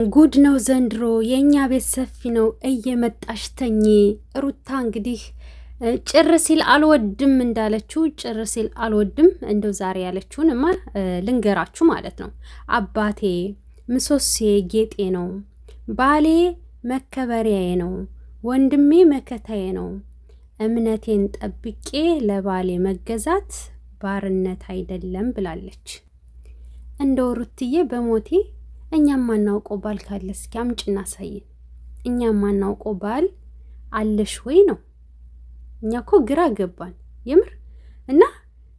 ጉድ ነው ዘንድሮ የኛ ቤት ሰፊ ነው እየመጣሽ ተኝ። ሩታ እንግዲህ ጭር ሲል አልወድም እንዳለችው ጭር ሲል አልወድም እንደው ዛሬ ያለችውንማ ልንገራችሁ ማለት ነው። አባቴ ምሰሶ ጌጤ ነው፣ ባሌ መከበሪያዬ ነው፣ ወንድሜ መከታዬ ነው። እምነቴን ጠብቄ ለባሌ መገዛት ባርነት አይደለም ብላለች። እንደው ሩትዬ በሞቴ እኛም ማናውቀው ባል ካለ እስኪ አምጪና አሳየን። እኛም ማናውቀው ባል አለሽ ወይ ነው። እኛ እኮ ግራ ገባን የምር። እና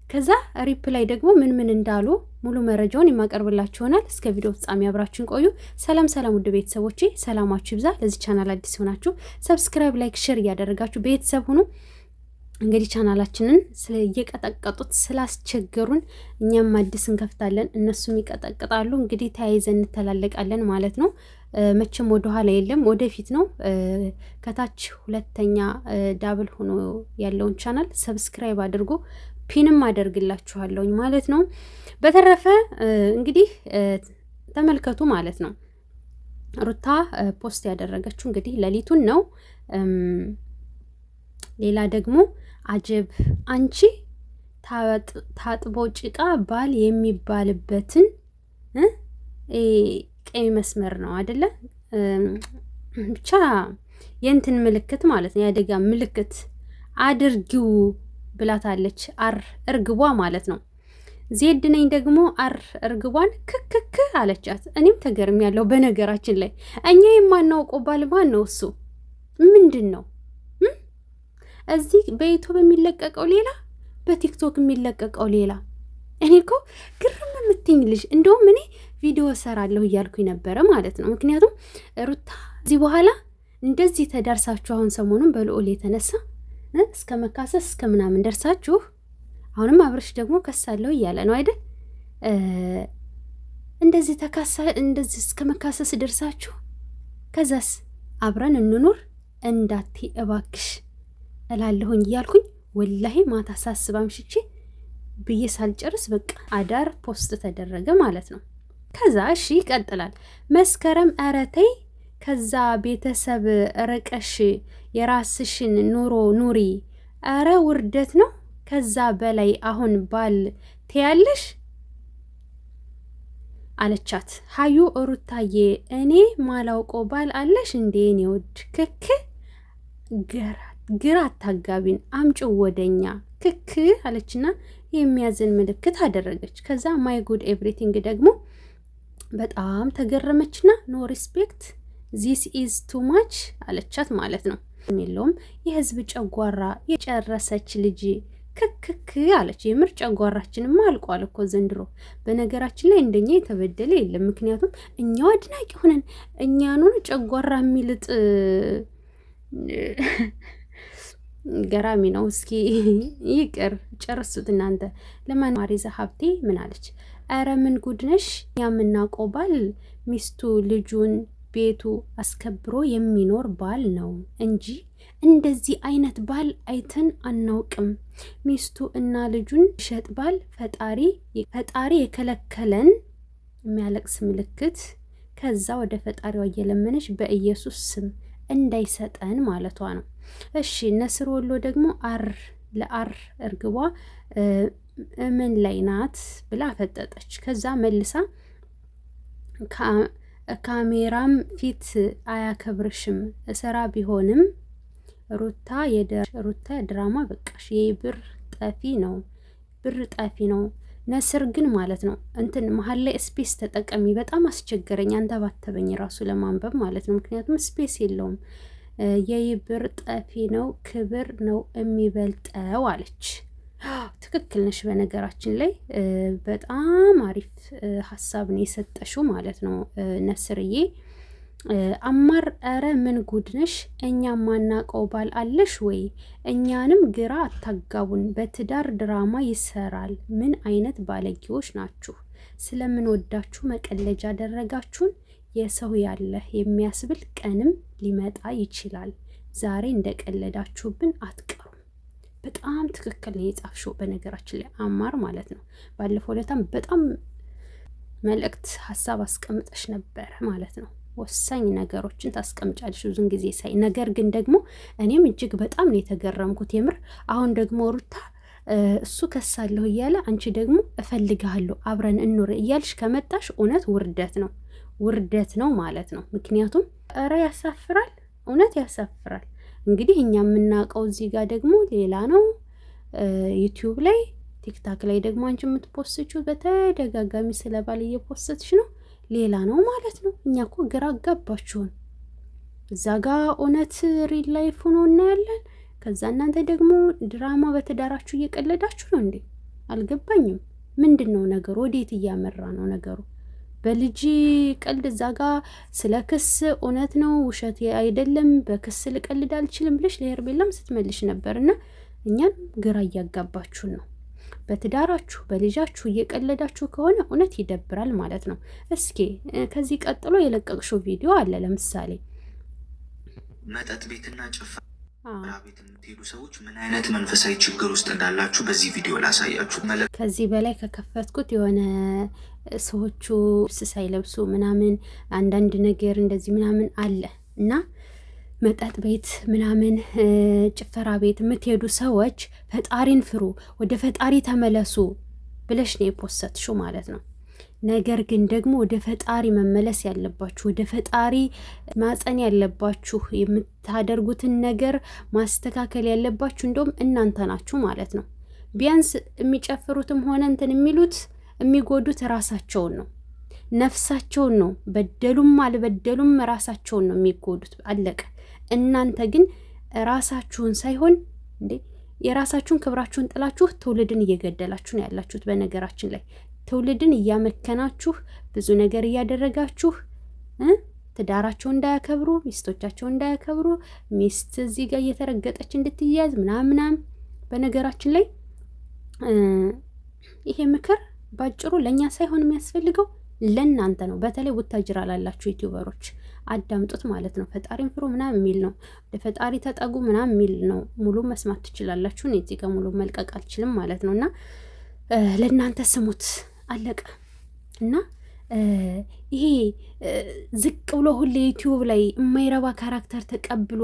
ከዛ ሪፕላይ ደግሞ ምን ምን እንዳሉ ሙሉ መረጃውን የማቀርብላችሁ ይሆናል። እስከ ቪዲዮ ፍጻሜ አብራችሁን ቆዩ። ሰላም ሰላም፣ ውድ ቤተሰቦቼ ሰላማችሁ ይብዛ። ለዚህ ቻናል አዲስ ሆናችሁ ሰብስክራይብ፣ ላይክ፣ ሼር እያደረጋችሁ ቤተሰብ ሁኑ። እንግዲህ ቻናላችንን እየቀጠቀጡት ስላስቸገሩን እኛም አዲስ እንከፍታለን፣ እነሱም ይቀጠቅጣሉ። እንግዲህ ተያይዘን እንተላለቃለን ማለት ነው። መቼም ወደኋላ የለም ወደፊት ነው። ከታች ሁለተኛ ዳብል ሆኖ ያለውን ቻናል ሰብስክራይብ አድርጎ ፒንም አደርግላችኋለሁኝ ማለት ነው። በተረፈ እንግዲህ ተመልከቱ ማለት ነው። ሩታ ፖስት ያደረገችው እንግዲህ ሌሊቱን ነው። ሌላ ደግሞ አጀብ አንቺ ታጥቦ ጭቃ ባል የሚባልበትን ቀይ መስመር ነው አይደለ? ብቻ የእንትን ምልክት ማለት ነው፣ የአደጋ ምልክት አድርጊው ብላታለች። እርግቧ ማለት ነው። ዜድ ነኝ ደግሞ እርግቧን ክክክ አለቻት። እኔም ተገርም ያለው በነገራችን ላይ እኛ የማናውቀው ባል ማን ነው? እሱ ምንድን ነው? እዚህ በዩቱብ የሚለቀቀው ሌላ፣ በቲክቶክ የሚለቀቀው ሌላ። እኔ እኮ ግርም የምትኝ ልጅ። እንደውም እኔ ቪዲዮ እሰራለሁ እያልኩኝ ነበረ ማለት ነው። ምክንያቱም ሩታ እዚህ በኋላ እንደዚህ ተዳርሳችሁ አሁን ሰሞኑን በልዑል የተነሳ እስከ መካሰስ እስከ ምናምን ደርሳችሁ፣ አሁንም አብርሽ ደግሞ ከሳለሁ እያለ ነው አይደል? እንደዚህ እስከ መካሰስ ደርሳችሁ ከዛስ አብረን እንኑር እንዳቲ እባክሽ እላለሁኝ እያልኩኝ ወላሂ ማታ ሳስብ አምሽቼ ብዬ ሳልጨርስ በቃ አዳር ፖስት ተደረገ ማለት ነው። ከዛ እሺ ይቀጥላል። መስከረም ኧረ ተይ፣ ከዛ ቤተሰብ ርቀሽ የራስሽን ኑሮ ኑሪ፣ ኧረ ውርደት ነው። ከዛ በላይ አሁን ባል ትያለሽ አለቻት ሀዩ። ሩታዬ እኔ ማላውቀው ባል አለሽ እንዴ? እኔ ውድ ክክ ግራ አታጋቢን፣ አምጪው ወደኛ ክክ አለችና የሚያዝን ምልክት አደረገች። ከዛ ማይ ጉድ ኤቭሪቲንግ ደግሞ በጣም ተገረመችና ኖ ሪስፔክት ዚስ ኢዝ ቱ ማች አለቻት ማለት ነው። የሚለውም የህዝብ ጨጓራ የጨረሰች ልጅ ክክክ አለች። የምር ጨጓራችንማ አልቋል እኮ ዘንድሮ። በነገራችን ላይ እንደኛ የተበደለ የለም። ምክንያቱም እኛው አድናቂ ሆነን እኛኑን ጨጓራ የሚልጥ ገራሚ ነው። እስኪ ይቅር ጨርሱት እናንተ። ለማን ማሪዛ ሀብቴ ምን አለች? ኧረ ምን ጉድነሽ! የምናውቀው ባል ሚስቱ ልጁን ቤቱ አስከብሮ የሚኖር ባል ነው እንጂ እንደዚህ አይነት ባል አይተን አናውቅም። ሚስቱ እና ልጁን ሸጥ ባል ፈጣሪ የከለከለን የሚያለቅስ ምልክት። ከዛ ወደ ፈጣሪዋ እየለመነች በኢየሱስ ስም እንዳይሰጠን ማለቷ ነው። እሺ ነስር ወሎ ደግሞ እርግቧ ምን ላይ ናት ብላ ፈጠጠች። ከዛ መልሳ ካሜራም ፊት አያከብርሽም ስራ ቢሆንም ሩታ ድራማ በቃሽ። የብር ጠፊ ነው፣ ብር ጠፊ ነው። ነስር ግን ማለት ነው እንትን መሀል ላይ ስፔስ ተጠቀሚ። በጣም አስቸገረኝ፣ አንተባተበኝ ራሱ ለማንበብ ማለት ነው። ምክንያቱም ስፔስ የለውም። የይብር ጠፊ ነው፣ ክብር ነው የሚበልጠው አለች። ትክክል ነሽ። በነገራችን ላይ በጣም አሪፍ ሀሳብ ነው የሰጠሽው ማለት ነው ነስርዬ። አማር ኧረ ምን ጉድ ነሽ! እኛም ማናቀው ባል አለሽ ወይ? እኛንም ግራ አታጋቡን። በትዳር ድራማ ይሰራል። ምን አይነት ባለጌዎች ናችሁ! ስለምን ወዳችሁ መቀለጃ አደረጋችሁን? የሰው ያለህ የሚያስብል ቀንም ሊመጣ ይችላል። ዛሬ እንደቀለዳችሁብን አትቀሩም። በጣም ትክክል ነው የጻፍሽው። በነገራችን ላይ አማር ማለት ነው ባለፈው ዕለታም በጣም መልእክት ሀሳብ አስቀምጠሽ ነበር ማለት ነው። ወሳኝ ነገሮችን ታስቀምጫለሽ ብዙን ጊዜ ሳይ። ነገር ግን ደግሞ እኔም እጅግ በጣም ነው የተገረምኩት የምር። አሁን ደግሞ ሩታ እሱ ከሳለሁ እያለ አንቺ ደግሞ እፈልግሃለሁ አብረን እንኖር እያልሽ ከመጣሽ እውነት ውርደት ነው ማለት ነው። ምክንያቱም እረ ያሳፍራል፣ እውነት ያሳፍራል። እንግዲህ እኛ የምናውቀው እዚህ ጋር ደግሞ ሌላ ነው። ዩቲዩብ ላይ ቲክታክ ላይ ደግሞ አንቺ የምትፖስችው በተደጋጋሚ ስለ ባል እየፖስትሽ ነው፣ ሌላ ነው ማለት ነው። እኛ እኮ ግራ አጋባችሁን። እዛ ጋ እውነት ሪል ላይፍ ሆኖ እናያለን። ከዛ እናንተ ደግሞ ድራማ በትዳራችሁ እየቀለዳችሁ ነው እንዴ? አልገባኝም። ምንድን ነው ነገሩ? ወዴት እያመራ ነው ነገሩ? በልጅ ቀልድ እዛ ጋ ስለ ክስ እውነት ነው ውሸት አይደለም በክስ ልቀልድ አልችልም ብለሽ ለሄርሜላም ስትመልሽ ነበር። እና እኛን ግራ እያጋባችሁን ነው። በትዳራችሁ በልጃችሁ እየቀለዳችሁ ከሆነ እውነት ይደብራል ማለት ነው። እስኪ ከዚህ ቀጥሎ የለቀቅሽው ቪዲዮ አለ። ለምሳሌ መጠጥ ቤትና ጭፈራ ቤት የምትሄዱ ሰዎች ምን አይነት መንፈሳዊ ችግር ውስጥ እንዳላችሁ በዚህ ቪዲዮ ላሳያችሁ። ከዚህ በላይ ከከፈትኩት የሆነ ሰዎቹ ልብስ ሳይለብሱ ምናምን አንዳንድ ነገር እንደዚህ ምናምን አለ እና መጠጥ ቤት ምናምን ጭፈራ ቤት የምትሄዱ ሰዎች ፈጣሪን ፍሩ፣ ወደ ፈጣሪ ተመለሱ ብለሽ ነው የፖስትሽው ማለት ነው። ነገር ግን ደግሞ ወደ ፈጣሪ መመለስ ያለባችሁ፣ ወደ ፈጣሪ ማጸን ያለባችሁ፣ የምታደርጉትን ነገር ማስተካከል ያለባችሁ እንደውም እናንተ ናችሁ ማለት ነው። ቢያንስ የሚጨፍሩትም ሆነ እንትን የሚሉት የሚጎዱት ራሳቸውን ነው፣ ነፍሳቸውን ነው። በደሉም አልበደሉም ራሳቸውን ነው የሚጎዱት። አለቀ። እናንተ ግን ራሳችሁን ሳይሆን እንዴ የራሳችሁን ክብራችሁን ጥላችሁ ትውልድን እየገደላችሁ ነው ያላችሁት። በነገራችን ላይ ትውልድን እያመከናችሁ ብዙ ነገር እያደረጋችሁ ትዳራቸው እንዳያከብሩ፣ ሚስቶቻቸው እንዳያከብሩ፣ ሚስት እዚህ ጋር እየተረገጠች እንድትያዝ ምናምናም። በነገራችን ላይ ይሄ ምክር ባጭሩ ለእኛ ሳይሆን የሚያስፈልገው ለእናንተ ነው። በተለይ ቡታጅራ ላላችሁ ዩቲዩበሮች አዳምጡት ማለት ነው። ፈጣሪን ፍሩ ምናምን የሚል ነው። ወደ ፈጣሪ ተጠጉ ምናምን የሚል ነው። ሙሉ መስማት ትችላላችሁ። እኔ እዚህ ጋር ሙሉ መልቀቅ አልችልም ማለት ነው። እና ለእናንተ ስሙት፣ አለቀ። እና ይሄ ዝቅ ብሎ ሁሌ ዩቲዩብ ላይ የማይረባ ካራክተር ተቀብሎ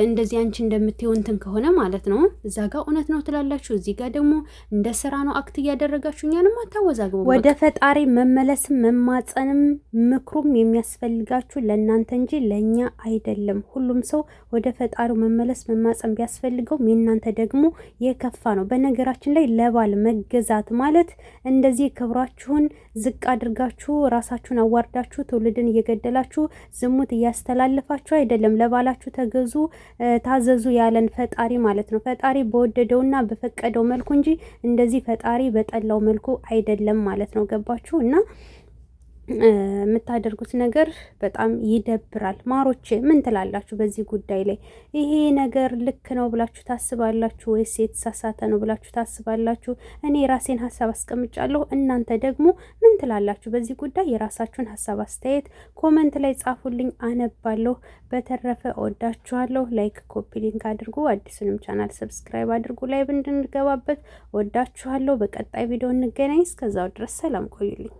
እንደዚህ አንቺ እንደምትይው እንትን ከሆነ ማለት ነው እዛ ጋር እውነት ነው ትላላችሁ፣ እዚህ ጋር ደግሞ እንደ ስራ ነው አክት እያደረጋችሁ እኛንም አታወዛግቡ። ወደ ፈጣሪ መመለስም መማጸንም ምክሩም የሚያስፈልጋችሁ ለእናንተ እንጂ ለእኛ አይደለም። ሁሉም ሰው ወደ ፈጣሪው መመለስ መማጸን ቢያስፈልገውም የእናንተ ደግሞ የከፋ ነው። በነገራችን ላይ ለባል መገዛት ማለት እንደዚህ ክብራችሁን ዝቅ አድርጋችሁ ራሳችሁን አዋርዳችሁ ትውልድን እየገደላችሁ ዝሙት እያስተላለፋችሁ አይደለም። ለባላችሁ ተገዙ ታዘዙ ያለን ፈጣሪ ማለት ነው። ፈጣሪ በወደደውና በፈቀደው መልኩ እንጂ እንደዚህ ፈጣሪ በጠላው መልኩ አይደለም ማለት ነው። ገባችሁ? እና የምታደርጉት ነገር በጣም ይደብራል። ማሮቼ ምን ትላላችሁ በዚህ ጉዳይ ላይ? ይሄ ነገር ልክ ነው ብላችሁ ታስባላችሁ ወይስ የተሳሳተ ነው ብላችሁ ታስባላችሁ? እኔ የራሴን ሀሳብ አስቀምጫለሁ። እናንተ ደግሞ ምን ትላላችሁ በዚህ ጉዳይ? የራሳችሁን ሀሳብ አስተያየት ኮመንት ላይ ጻፉልኝ፣ አነባለሁ። በተረፈ ወዳችኋለሁ። ላይክ ኮፒ ሊንክ አድርጉ። አዲሱንም ቻናል ሰብስክራይብ አድርጉ። ላይ እንድንገባበት ወዳችኋለሁ። በቀጣይ ቪዲዮ እንገናኝ። እስከዛው ድረስ ሰላም ቆዩልኝ።